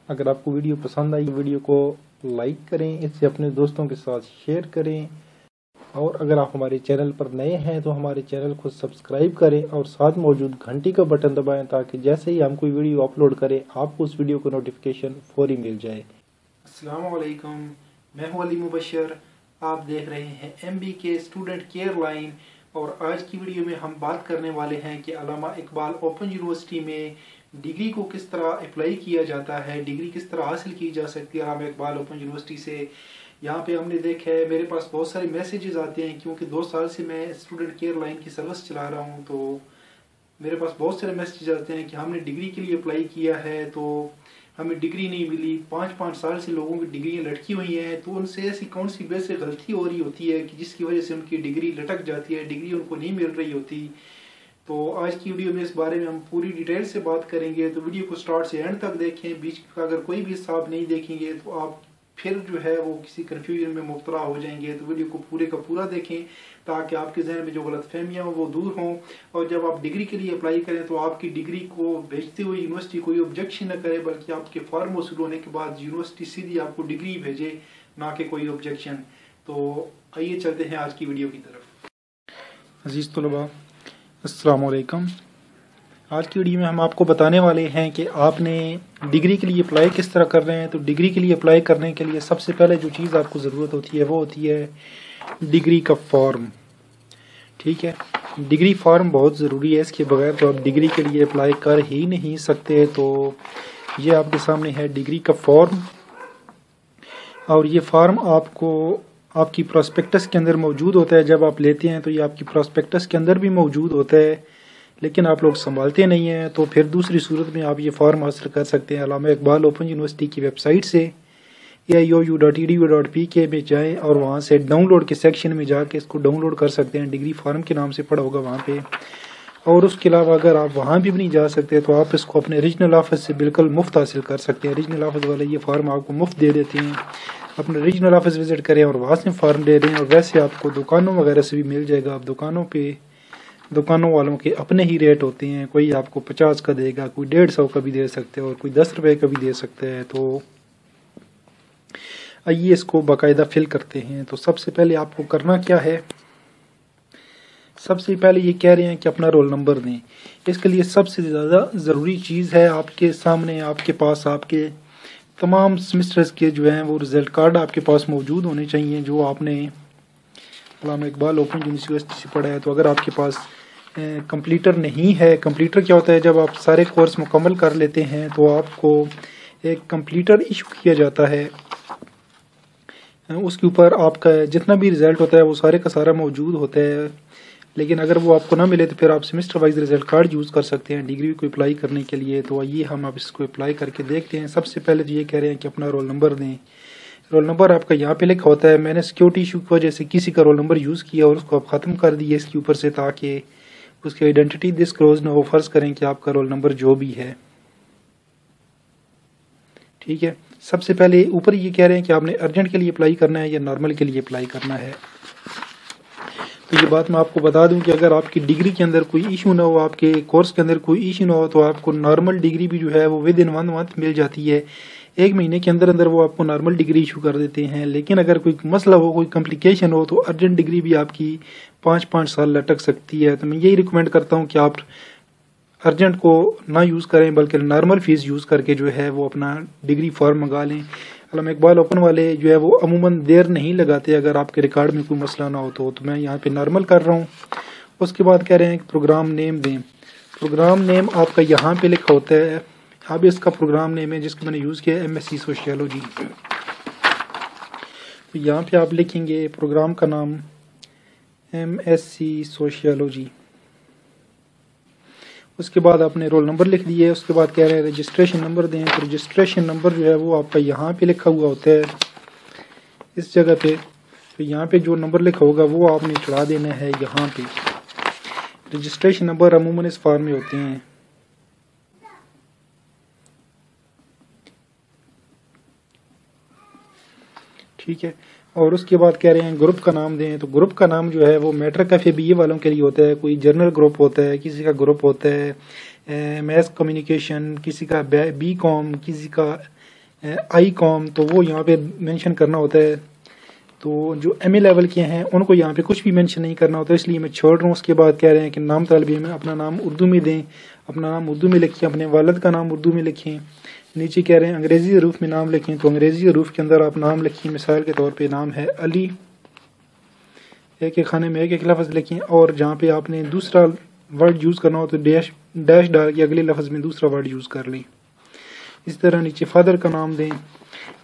अगर आपको वीडियो पसंद आई वीडियो को लाइक करें, इससे अपने दोस्तों के साथ शेयर करें और अगर आप हमारे चैनल पर नए हैं तो हमारे चैनल को सब्सक्राइब करें और साथ मौजूद घंटी का बटन दबाएं ताकि जैसे ही हम कोई वीडियो अपलोड करें आपको उस वीडियो को नोटिफिकेशन फौरी मिल जाए। अस्सलाम वालेकुम, मैं हूं अली मुबशर। आप देख रहे हैं MBK स्टूडेंट केयर लाइन और आज की वीडियो में हम बात करने वाले हैं कि अल्लामा इकबाल ओपन यूनिवर्सिटी में डिग्री को किस तरह अप्लाई किया जाता है, डिग्री किस तरह हासिल की जा सकती है अल्लामा इकबाल ओपन यूनिवर्सिटी से। यहाँ पे हमने देखा है मेरे पास बहुत सारे मैसेजेस आते हैं क्योंकि 2 साल से मैं स्टूडेंट केयर लाइन की सर्विस चला रहा हूँ, तो मेरे पास बहुत सारे मैसेजेस आते हैं कि हमने डिग्री के लिए अप्लाई किया है तो हमें डिग्री नहीं मिली। 5-5 साल से लोगों की डिग्रियाँ लटकी हुई हैं, तो उनसे ऐसी कौन सी वजह गलती हो रही होती है कि जिसकी वजह से उनकी डिग्री लटक जाती है, डिग्री उनको नहीं मिल रही होती। तो आज की वीडियो में इस बारे में हम पूरी डिटेल से बात करेंगे, तो वीडियो को स्टार्ट से एंड तक देखें। बीच का अगर कोई भी हिस्सा आप नहीं देखेंगे तो आप फिर जो है वो किसी कन्फ्यूजन में मुब्तला हो जाएंगे। तो वीडियो को पूरे का पूरा देखें ताकि आपके जहन में जो गलतफहमियां वो दूर हों और जब आप डिग्री के लिए अप्लाई करें तो आपकी डिग्री को भेजते हुए यूनिवर्सिटी कोई ऑब्जेक्शन न करे, बल्कि आपके फॉर्म वसूल होने के बाद यूनिवर्सिटी सीधी आपको डिग्री भेजे, ना कि कोई ऑब्जेक्शन। तो आइए चलते हैं आज की वीडियो की तरफ। अजीज तलबा, अस्सलाम वालेकुम। आज की वीडियो में हम आपको बताने वाले हैं कि आपने डिग्री के लिए अप्लाई किस तरह कर रहे हैं। तो डिग्री के लिए अप्लाई करने के लिए सबसे पहले जो चीज़ आपको ज़रूरत होती है वो होती है डिग्री का फॉर्म। ठीक है, डिग्री फॉर्म बहुत ज़रूरी है, इसके बगैर तो आप डिग्री के लिए अप्लाई कर ही नहीं सकते। तो ये आपके सामने है डिग्री का फॉर्म और ये फॉर्म आपको आपकी प्रॉस्पेक्टस के अंदर मौजूद होता है। जब आप लेते हैं तो ये आपकी प्रॉस्पेक्टस के अंदर भी मौजूद होता है, लेकिन आप लोग संभालते नहीं हैं। तो फिर दूसरी सूरत में आप ये फॉर्म हासिल कर सकते हैं अल्लामा इकबाल ओपन यूनिवर्सिटी की वेबसाइट से aiou.edu.pk में जाएं और वहाँ से डाउनलोड के सेक्शन में जाके इसको डाउनलोड कर सकते हैं। डिग्री फॉर्म के नाम से पड़ा होगा वहाँ पे। और उसके अलावा अगर आप वहाँ भी नहीं जा सकते तो आप इसको अपने रीजनल ऑफिस से बिल्कुल मुफ्त हासिल कर सकते हैं। रीजनल ऑफिस वाले ये फॉर्म आपको मुफ्त दे देते हैं। अपने रीजनल ऑफिस विजिट करें और वहाँ से फॉर्म दे दें। और वैसे आपको दुकानों वगैरह से भी मिल जाएगा। आप दुकानों वालों के अपने ही रेट होते हैं, कोई आपको 50 का देगा, कोई 150 का भी दे सकते हैं और कोई 10 रुपए का भी दे सकते हैं। तो आइए इसको बाकायदा फिल करते हैं। तो सबसे पहले आपको करना क्या है, सबसे पहले ये कह रहे हैं कि अपना रोल नंबर दें। इसके लिए सबसे ज़्यादा ज़रूरी चीज़ है आपके सामने आपके पास आपके तमाम सेमेस्टर्स के जो हैं वो रिज़ल्ट कार्ड आपके पास मौजूद होने चाहिए जो आपने अल्लामा इकबाल ओपन यूनिवर्सिटी से पढ़ा है। तो अगर आपके पास कंप्लीटर नहीं है, कंप्लीटर क्या होता है, जब आप सारे कोर्स मुकम्मल कर लेते हैं तो आपको एक कंप्लीटर इशू किया जाता है। उसके ऊपर आपका जितना भी रिज़ल्ट होता है वो सारे का सारा मौजूद होता है। लेकिन अगर वो आपको ना मिले तो फिर आप semester wise result card use कर सकते हैं डिग्री को अप्लाई करने के लिए। तो आइए हम अब इसको अप्लाई करके देखते हैं। सबसे पहले तो ये कह रहे हैं कि अपना रोल नंबर दें। रोल नंबर आपका यहाँ पे लिखा होता है। मैंने सिक्योरिटी इशू की वजह से किसी का रोल नंबर यूज़ किया और उसको आप ख़त्म कर दिए इसके ऊपर से, ताकि उसकी आइडेंटिटी डिस्क्लोज ना हो। फर्ज करें कि आपका रोल नंबर जो भी है, ठीक है। सबसे पहले ऊपर ये कह रहे हैं कि आपने अर्जेंट के लिए अप्लाई करना है या नॉर्मल के लिए अप्लाई करना है। तो ये बात मैं आपको बता दूं कि अगर आपकी डिग्री के अंदर कोई इशू ना हो, आपके कोर्स के अंदर कोई इशू ना हो, तो आपको नॉर्मल डिग्री भी जो है वो विद इन 1 मंथ मिल जाती है। 1 महीने के अंदर अंदर वो आपको नॉर्मल डिग्री इशू कर देते हैं। लेकिन अगर कोई मसला हो, कोई कॉम्प्लिकेशन हो, तो अर्जेंट डिग्री भी आपकी 5-5 साल लटक सकती है। तो मैं यही रिकमेंड करता हूँ कि आप अर्जेंट को ना यूज़ करें बल्कि नॉर्मल फीस यूज़ करके जो है वो अपना डिग्री फॉर्म मंगा लें। अल्लामा इकबाल ओपन वाले जो है वो अमूमन देर नहीं लगाते अगर आपके रिकॉर्ड में कोई मसला ना हो तो मैं यहाँ पे नॉर्मल कर रहा हूँ। उसके बाद कह रहे हैं कि प्रोग्राम नेम दें। प्रोग्राम नेम आपका यहाँ पे लिखा होता है। अब इसका प्रोग्राम नेम है जिसका मैंने यूज़ किया है MSc सोशियोलॉजी। तो यहाँ पे आप लिखेंगे प्रोग्राम का नाम MSc सोशियोलॉजी। उसके बाद आपने रोल नंबर लिख दिए। उसके बाद कह रहे हैं रजिस्ट्रेशन नंबर दें। तो रजिस्ट्रेशन नंबर जो है वो आपका यहाँ पे लिखा हुआ होता है इस जगह पे। तो यहाँ पे जो नंबर लिखा होगा वो आपने चढ़ा देना है यहाँ पे। रजिस्ट्रेशन नंबर अमूमन इस फॉर्म में होते हैं। ठीक है, और उसके बाद कह रहे हैं ग्रुप का नाम दें। तो ग्रुप का नाम जो है वो मैट्रिक का BE वालों के लिए होता है। कोई जर्नल ग्रुप होता है, किसी का ग्रुप होता है मैथ्स कम्युनिकेशन, किसी का BCom, किसी का आई कॉम, तो वो यहाँ पे मेंशन करना होता है। तो जो MA लेवल के हैं उनको यहाँ पे कुछ भी मेंशन नहीं करना होता, इसलिए मैं छोड़ रहा हूँ। उसके बाद कह रहे हैं कि नाम तालिब इल्म में अपना नाम उर्दू में दें, अपना नाम उर्दू में लिखें, अपने वालिद का नाम उर्दू में लिखें। नीचे कह रहे हैं अंग्रेज़ी हरूफ में नाम लिखें, तो अंग्रेज़ी हरूफ के अंदर आप नाम लिखिए। मिसाल के तौर पे नाम है अली, एक एक खाने में एक एक लफ्ज़ लिखें, और जहाँ पे आपने दूसरा वर्ड यूज़ करना हो तो डैश डाल के अगले लफ्ज़ में दूसरा वर्ड यूज़ कर लें। इस तरह नीचे फादर का नाम दें।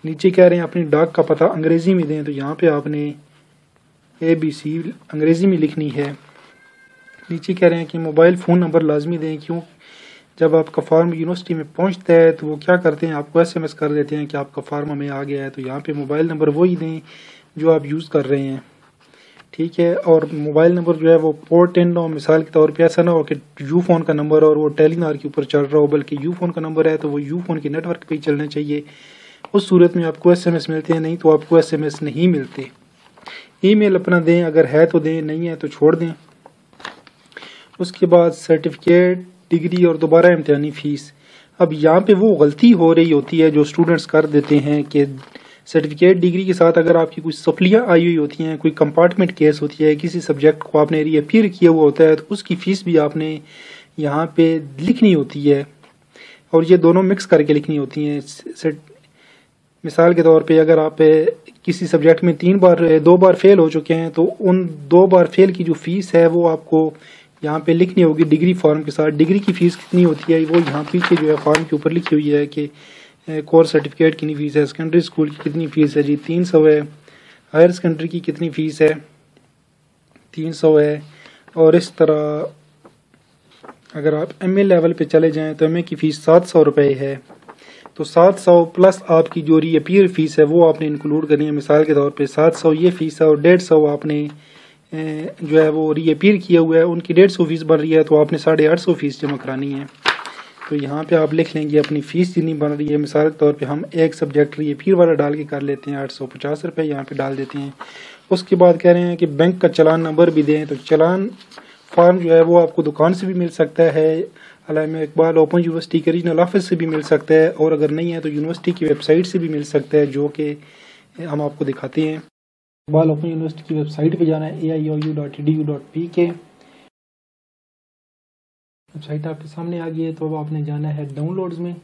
नीचे कह रहे हैं अपनी डाक का पता अंग्रेज़ी में दें, तो यहाँ पे आपने ABC अंग्रेज़ी में लिखनी है। नीचे कह रहे हैं कि मोबाइल फ़ोन नंबर लाजमी दें, क्यों जब आपका फार्म यूनिवर्सिटी में पहुंचता है तो वो क्या करते हैं, आपको SMS कर देते हैं कि आपका फार्म हमें आ गया है। तो यहाँ पे मोबाइल नंबर वही दें जो आप यूज़ कर रहे हैं, ठीक है। और मोबाइल नंबर जो है वो पोर्ट इन हो, मिसाल के तौर पे ऐसा ना हो कि यू फ़ोन का नंबर और वो टेलीनार के ऊपर चल रहा हो, बल्कि यू फ़ोन का नंबर है तो वो यू फ़ोन के नेटवर्क पे ही चलना चाहिए। उस सूरत में आपको SMS मिलते हैं, नहीं तो आपको SMS नहीं मिलते। ईमेल अपना दें, अगर है तो दें, नहीं है तो छोड़ दें। उसके बाद सर्टिफिकेट, डिग्री और दोबारा इम्तिहानी फ़ीस। अब यहाँ पे वो गलती हो रही होती है जो स्टूडेंट्स कर देते हैं कि सर्टिफिकेट डिग्री के साथ अगर आपकी कुछ सप्लियाँ आई हुई होती हैं, कोई कंपार्टमेंट केस होती है, किसी सब्जेक्ट को आपने रीअपीयर किया हुआ होता है, तो उसकी फ़ीस भी आपने यहाँ पे लिखनी होती है, और ये दोनों मिक्स करके लिखनी होती हैं। मिसाल के तौर पे अगर आप किसी सब्जेक्ट में 2 बार फेल हो चुके हैं, तो उन 2 बार फेल की जो फ़ीस है वो आपको यहाँ पे लिखनी होगी डिग्री फॉर्म के साथ। डिग्री की फ़ीस कितनी होती है वो यहाँ पीछे जो है फॉर्म के ऊपर लिखी हुई है कि कोर्स सर्टिफिकेट कितनी फ़ीस है, सेकेंडरी स्कूल की कितनी फ़ीस है जी 300 है, हायर सेकेंडरी की कितनी फ़ीस है 300 है। और इस तरह अगर आप MA लेवल पे चले जाएं तो MA की फ़ीस 700 रुपये है। तो 700 प्लस आपकी जो रीअपीयर फ़ीस है वो आपने इंक्लूड करनी है। मिसाल के तौर पे 700 ये फ़ीस है और 150 आपने जो है वो रीअपीयर किया हुआ है, उनकी 150 फ़ीस बन रही है, तो आपने 850 फ़ीस जमा करानी है। तो यहाँ पे आप लिख लेंगे अपनी फ़ीस जितनी बन रही है। मिसाल के तौर पे हम एक सब्जेक्ट रीअपीयर वाला डाल के कर लेते हैं, 850 रुपये यहाँ पे डाल देते हैं। उसके बाद कह रहे हैं कि बैंक का चलान नंबर भी दें, तो चलान फॉर्म जो है वो आपको दुकान से भी मिल सकता है, अल्लामा इकबाल ओपन यूनिवर्सिटी के रीजनल ऑफिस से भी मिल सकता है, और अगर नहीं है तो यूनिवर्सिटी की वेबसाइट से भी मिल सकता है, जो कि हम आपको दिखाते हैं। इकबाल ओपन यूनिवर्सिटी की वेबसाइट पे जाना है aiou.edu.pk। वेबसाइट आपके सामने आ गई है, तो अब आपने जाना है डाउनलोड्स में।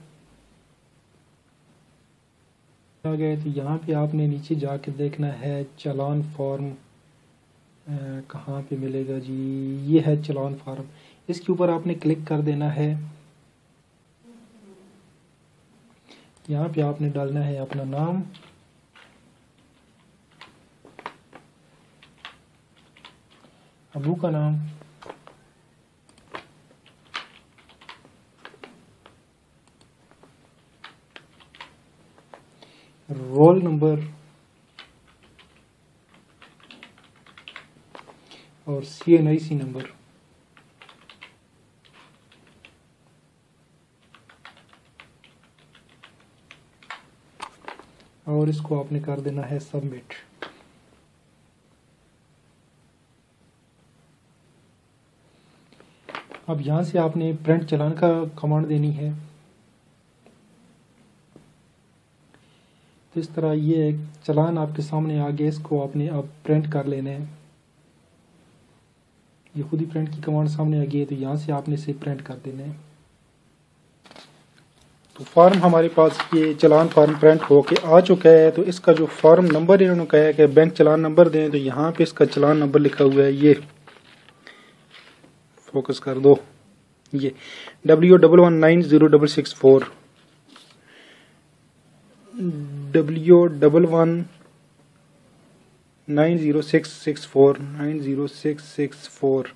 आ गए तो यहाँ पे आपने नीचे जाके देखना है चलान फॉर्म, कहाँ पे मिलेगा जी, ये है चलान फॉर्म। इसके ऊपर आपने क्लिक कर देना है। यहाँ पे आपने डालना है अपना नाम, अबू का नाम, रोल नंबर और CNIC नंबर। और इसको आपने कर देना है सबमिट। अब यहाँ से आपने प्रिंट चलान का कमांड देनी है। तो इस तरह ये एक चलान आपके सामने आ गया, इसको आपने अब प्रिंट कर लेना है। ये खुद ही प्रिंट की कमांड सामने आ गई है, तो यहाँ से आपने इसे प्रिंट कर देना है। तो फॉर्म हमारे पास ये चलान फॉर्म प्रिंट होके आ चुका है। तो इसका जो फॉर्म नंबर इन्होंने कहा है कि बैंक चलान नंबर दें, तो यहाँ पे इसका चलान नंबर लिखा हुआ है, ये फोकस कर दो, ये W11906664 W119066490664।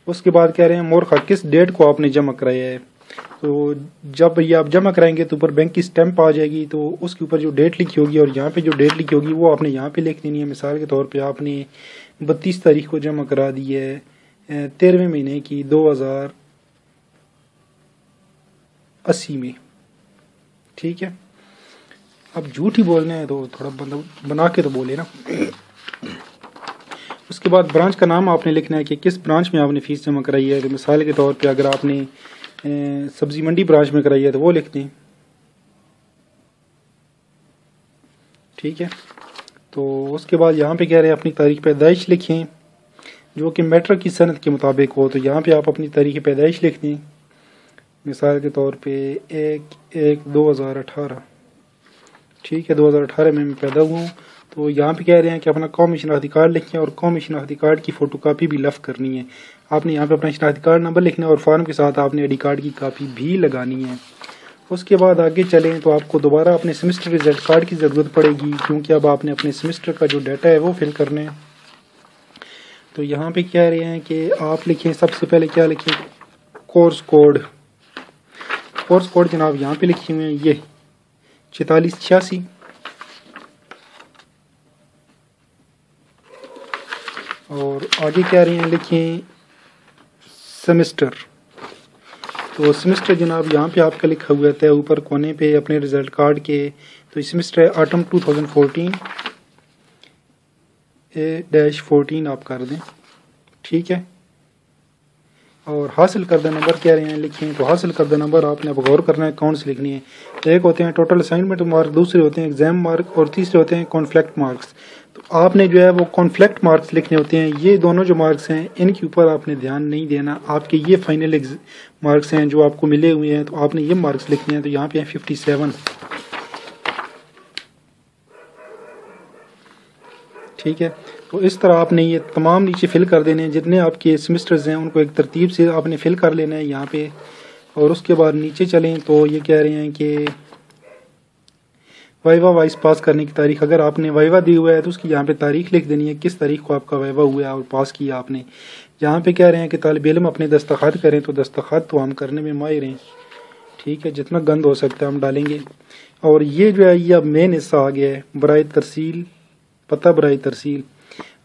उसके बाद कह रहे हैं मोरखा किस डेट को आपने जमा कराया है। तो जब ये आप जमा कराएंगे तो ऊपर बैंक की स्टैंप आ जाएगी, तो उसके ऊपर जो डेट लिखी होगी और यहाँ पे जो डेट लिखी होगी वो आपने यहाँ पे लिख देनी है। मिसाल के तौर पे आपने 32 तारीख को जमा करा दी है 13वें महीने की 2080 में, ठीक है। अब झूठ ही बोलना है तो थोड़ा बना के तो बोले ना। उसके बाद ब्रांच का नाम आपने लिखना है कि किस ब्रांच में आपने फ़ीस जमा कराई है। तो मिसाल के तौर पे अगर आपने सब्ज़ी मंडी ब्रांच में कराई है तो वो लिख दें। ठीक है। तो उसके बाद यहाँ पे कह रहे हैं अपनी तारीख पैदाइश लिखें जो कि मैट्रिक की सनद के मुताबिक हो। तो यहाँ पे आप अपनी तारीख पैदाइश लिख दें, मिसाल के तौर पे 1/1/2018, ठीक है, 2018 में मैं पैदा हुआ हूँ। तो यहाँ पे कह रहे हैं कि अपना कौमी शनाख्ती कार्ड लिखें और कौमी शनाख्ती कार्ड की फ़ोटोकॉपी भी लफ करनी है। आपने यहाँ पे अपना शनाख्ती कार्ड नंबर लिखना है और फॉर्म के साथ आपने आई.डी. कार्ड की कापी भी लगानी है। उसके बाद आगे चलें तो आपको दोबारा अपने सेमेस्टर रिजल्ट कार्ड की ज़रूरत पड़ेगी, क्योंकि अब आपने अपने सेमेस्टर का जो डाटा है वो फिल करना है। तो यहाँ पे कह रहे हैं कि आप लिखें, सबसे पहले क्या लिखें, कोर्स कोड। कोर्स कोड जनाब यहाँ पे लिखे हुए हैं ये 4486। और आगे कह रहे हैं लिखें सेमेस्टर। तो सेमेस्टर जनाब यहाँ पे आपका लिखा हुआ था ऊपर कोने पे अपने रिजल्ट कार्ड के। तो सेमेस्टर है ऑटम 2014 A-14 आप कर दें, ठीक है। और हासिल करदा नंबर कह रहे हैं लिखें। तो हासिल करदा नंबर आपने अब गौर करना है कौन से लिखनी है। एक होते हैं टोटल असाइनमेंट मार्क, दूसरे होते हैं एग्जाम मार्क और तीसरे होते हैं कॉन्फ्लिक्ट मार्क्स। तो आपने जो है वो कॉन्फ्लिक्ट मार्क्स लिखने होते हैं। ये दोनों जो मार्क्स हैं इनके ऊपर आपने ध्यान नहीं देना। आपके ये फाइनल मार्क्स हैं जो आपको मिले हुए हैं, तो आपने ये मार्क्स लिखने हैं। तो यहाँ पे है 57, ठीक है। तो इस तरह आपने ये तमाम नीचे फिल कर देने हैं, जितने आपके सेमेस्टर्स हैं उनको एक तरतीब से आपने फिल कर लेना है यहाँ पे। और उसके बाद नीचे चलें तो ये कह रहे हैं कि वाइवा वाइस पास करने की तारीख। अगर आपने वाइवा दी हुआ है तो उसकी यहाँ पे तारीख लिख देनी है, किस तारीख को आपका वाइवा हुआ है और पास किया आपने। यहाँ पे कह रहे हैं कि तालिब इल्म अपने दस्तखत करें। तो दस्तखत तो हम करने में माहिर हैं, ठीक है, जितना गंद हो सकता है हम डालेंगे। और ये जो है ये अब मेन हिस्सा आ गया है, बराए तरसील, पता बराए तरसील।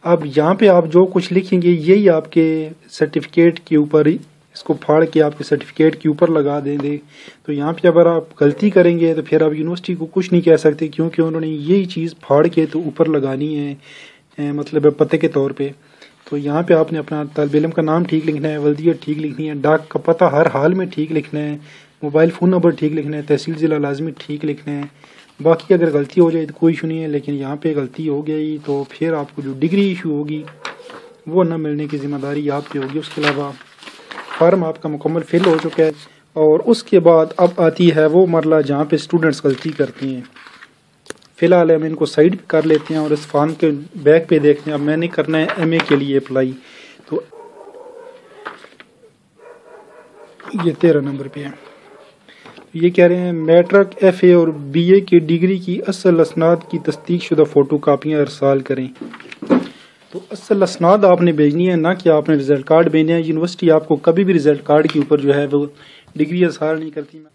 अब यहाँ पे आप जो कुछ लिखेंगे यही आपके सर्टिफिकेट के ऊपर, इसको फाड़ के आपके सर्टिफिकेट के ऊपर लगा देंगे। तो यहाँ पे अगर आप गलती करेंगे तो फिर आप यूनिवर्सिटी को कुछ नहीं कह सकते, क्योंकि उन्होंने यही चीज़ फाड़ के तो ऊपर लगानी है, मतलब पते के तौर पे। तो यहाँ पे आपने अपना तालिब इल्म का नाम ठीक लिखना है, वल्दियत ठीक लिखनी है, डाक का पता हर हाल में ठीक लिखना है, मोबाइल फ़ोन नंबर ठीक लिखना है, तहसील ज़िला लाजमी ठीक लिखना है। बाकी अगर गलती हो जाए तो कोई इशू नहीं है, लेकिन यहाँ पे गलती हो गई तो फिर आपको जो डिग्री इशू होगी वो न मिलने की ज़िम्मेदारी आप पे होगी। उसके अलावा फार्म आपका मुकम्मल फिल हो चुका है। और उसके बाद अब आती है वो मरला जहाँ पे स्टूडेंट्स गलती करते हैं। फ़िलहाल हम इनको साइड पे कर लेते हैं और इस फॉर्म के बैक पे देखते हैं। अब मैंने करना है MA के लिए अप्लाई, तो ये 13 नंबर पे है। ये कह रहे हैं मैट्रिक, FA और BA की डिग्री की असल असनाद की तस्दीक शुदा फ़ोटो कापियाँ इरसाल करें। तो असल असनाद आपने भेजनी है, ना कि आपने रिजल्ट कार्ड भेजने हैं। यूनिवर्सिटी आपको कभी भी रिजल्ट कार्ड के ऊपर जो है वो डिग्री इरसाल नहीं करती।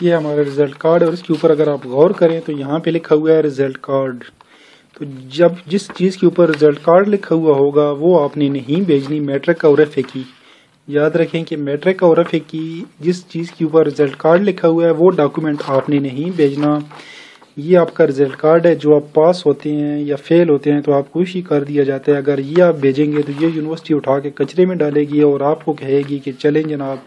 ये हमारा रिजल्ट कार्ड है और इसके ऊपर अगर आप गौर करें तो यहाँ पे लिखा हुआ है रिजल्ट कार्ड। तो जब जिस चीज़ के ऊपर रिजल्ट कार्ड लिखा हुआ होगा वो आपने नहीं भेजनी मैट्रिक और FA की। याद रखें कि मैट्रिक और FA की जिस चीज़ के ऊपर रिजल्ट कार्ड लिखा हुआ है वो डॉक्यूमेंट आपने नहीं भेजना। ये आपका रिजल्ट कार्ड है, जो आप पास होते हैं या फेल होते हैं तो आपको इशू कर दिया जाता है। अगर ये आप भेजेंगे तो ये यूनिवर्सिटी उठा के कचरे में डालेगी और आपको कहेगी कि चलें जनाब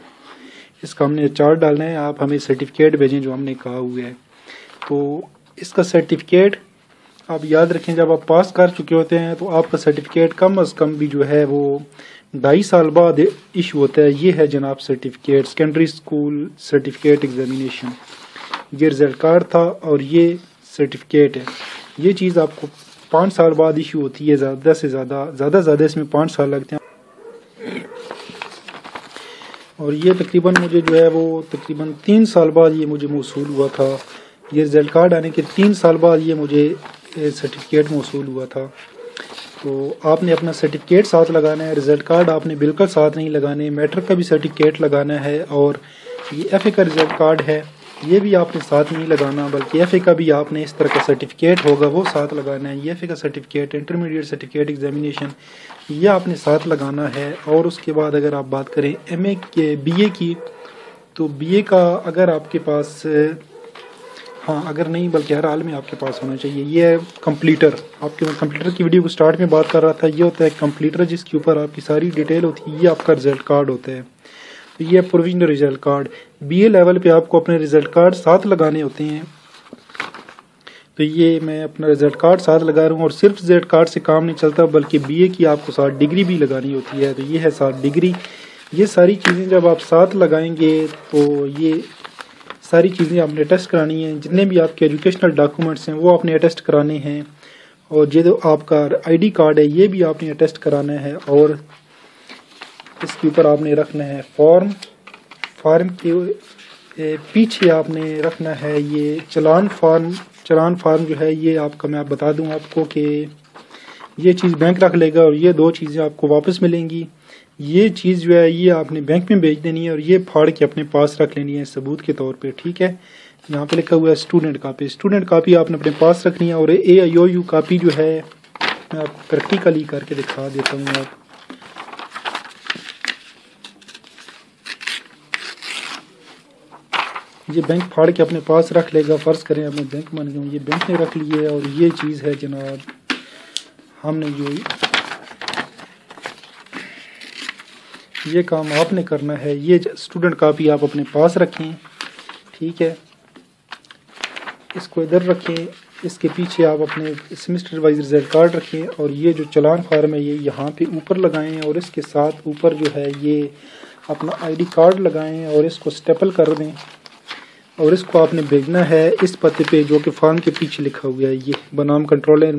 इसका हमने चार्ट डालना है, आप हमें सर्टिफिकेट भेजें जो हमने कहा हुआ है। तो इसका सर्टिफिकेट आप याद रखें, जब आप पास कर चुके होते हैं तो आपका सर्टिफिकेट कम अज़ कम भी जो है वो 2.5 साल बाद इशू होता है। ये है जनाब certificate, secondary school certificate examination. ये रिजल्ट कार्ड था और ये सर्टिफिकेट है। ये चीज़ आपको 5 साल बाद इशू होती है, ज़्यादा से ज़्यादा इसमें 5 साल लगते हैं। और ये तकरीबन मुझे जो है वो तकरीबन 3 साल बाद ये मुझे मौसूल हुआ था। ये रिजल्ट कार्ड आने के 3 साल बाद ये मुझे सर्टिफिकेट मौसूल हुआ था। तो आपने अपना सर्टिफिकेट साथ लगाना है, रिजल्ट कार्ड आपने बिल्कुल साथ नहीं लगाने। मैट्रिक का भी सर्टिफिकेट लगाना है और ये FA का रिजल्ट कार्ड है ये भी आपने साथ नहीं लगाना, बल्कि FA का भी आपने इस तरह का सर्टिफिकेट होगा वो साथ लगाना है। ये FA का सर्टिफिकेट, इंटरमीडिएट सर्टिफिकेट एग्जामिनेशन, ये आपने साथ लगाना है। और उसके बाद अगर आप बात करें MA के BA की, तो BA का अगर आपके पास अगर नहीं बल्कि हर हाल में आपके पास होना चाहिए। ये है कंप्लीटर। आपके मैं कंप्लीटर की वीडियो को स्टार्ट में बात कर रहा था। ये होता है कंप्लीटर जिसके ऊपर आपकी सारी डिटेल होती है। ये आपका रिजल्ट कार्ड होता है। तो ये provisional result card. BA level पे आपको अपने रिजल्ट कार्ड साथ लगाने होते हैं तो ये मैं अपना रिजल्ट कार्ड साथ लगा रहा हूँ। और सिर्फ रिजल्ट कार्ड से काम नहीं चलता, बल्कि बीए की आपको साथ डिग्री भी लगानी होती है। तो ये है साथ डिग्री। ये सारी चीज़ें जब आप साथ लगाएंगे तो ये सारी चीज़ें आपने अटेस्ट करानी है। जितने भी आपके एजुकेशनल डॉक्यूमेंट्स हैं वो आपने अटेस्ट कराने हैं। और ये जो आपका आईडी कार्ड है ये भी आपने अटेस्ट कराना है। और इसके ऊपर आपने रखना है फॉर्म के पीछे आपने रखना है ये चलान फार्म जो है ये आपका मैं बता दूं आपको कि ये चीज़ बैंक रख लेगा और ये 2 चीज़ें आपको वापस मिलेंगी। ये चीज़ जो है ये आपने बैंक में भेज देनी है और ये फाड़ के अपने पास रख लेनी है सबूत के तौर पे, ठीक है। यहाँ पे लिखा हुआ है स्टूडेंट कापी आपने अपने पास रखनी है। और AIOU कापी जो है मैं आपको प्रैक्टिकली करके दिखा देता हूँ। आप ये बैंक फाड़ के अपने पास रख लेगा। फ़र्ज़ करें अपने बैंक बन गए, ये बैंक ने रख लिए। और ये चीज़ है जनाब, हमने जो ये काम आपने करना है। ये स्टूडेंट कापी आप अपने पास रखें, ठीक है। इसको इधर रखें। इसके पीछे आप अपने सेमेस्टर वाइज रिजल्ट कार्ड रखें। और ये जो चलान फार्म है ये यहाँ पे ऊपर लगाएं। और इसके साथ ऊपर जो है ये अपना आईडी कार्ड लगाएं और इसको स्टेपल कर दें। और इसको आपने भेजना है इस पते पे जो कि फॉर्म के पीछे लिखा हुआ है। ये बनाम कंट्रोलर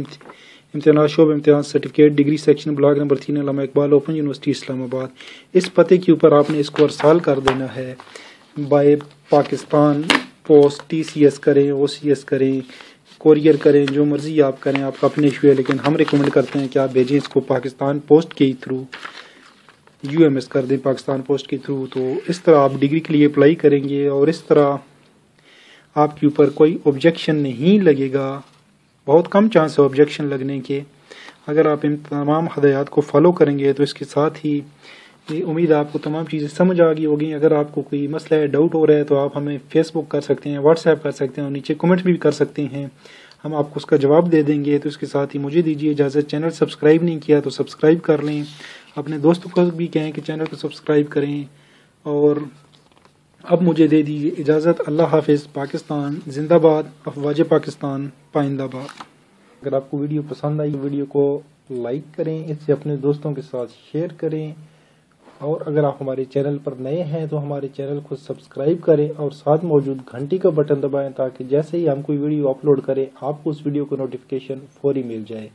इम्तिहान शोब इम्तिहान certificate degree section block number 3 अल्लामा इकबाल ओपन यूनिवर्सिटी इस्लामाबाद। इस पते के ऊपर आपने इसको अरसाल कर देना है बाय पाकिस्तान पोस्ट। TCS करें, OCS करें, कोरियर करें, जो मर्जी आप करें, आपका अपने इशू है। लेकिन हम रिकमेंड करते हैं कि आप भेजें इसको पाकिस्तान पोस्ट के थ्रू, UMS कर दें पाकिस्तान पोस्ट के थ्रू। तो इस तरह आप डिग्री के लिए अप्लाई करेंगे और इस तरह आपके ऊपर कोई ऑब्जेक्शन नहीं लगेगा। बहुत कम चांस है ऑब्जेक्शन लगने के अगर आप इन तमाम हदायत को फॉलो करेंगे। तो इसके साथ ही उम्मीद है आपको तमाम चीज़ें समझ आ गई होगी। अगर आपको कोई मसला है, डाउट हो रहा है, तो आप हमें फेसबुक कर सकते हैं, व्हाट्सएप कर सकते हैं और नीचे कमेंट भी कर सकते हैं। हम आपको उसका जवाब दे देंगे। तो इसके साथ ही मुझे दीजिए इजाज़त। चैनल सब्सक्राइब नहीं किया तो सब्सक्राइब कर लें। अपने दोस्तों को भी कहें कि चैनल को सब्सक्राइब करें। और अब मुझे दे दीजिए इजाज़त। अल्लाह हाफिज़। पाकिस्तान जिंदाबाद, अफवाज पाकिस्तान पाइंदाबाद। अगर आपको वीडियो पसंद आई, वीडियो को लाइक करें, इसे अपने दोस्तों के साथ शेयर करें। और अगर आप हमारे चैनल पर नए हैं तो हमारे चैनल को सब्सक्राइब करें और साथ मौजूद घंटी का बटन दबाएं ताकि जैसे ही हम कोई वीडियो अपलोड करें आपको उस वीडियो को नोटिफिकेशन फौरी मिल जाए।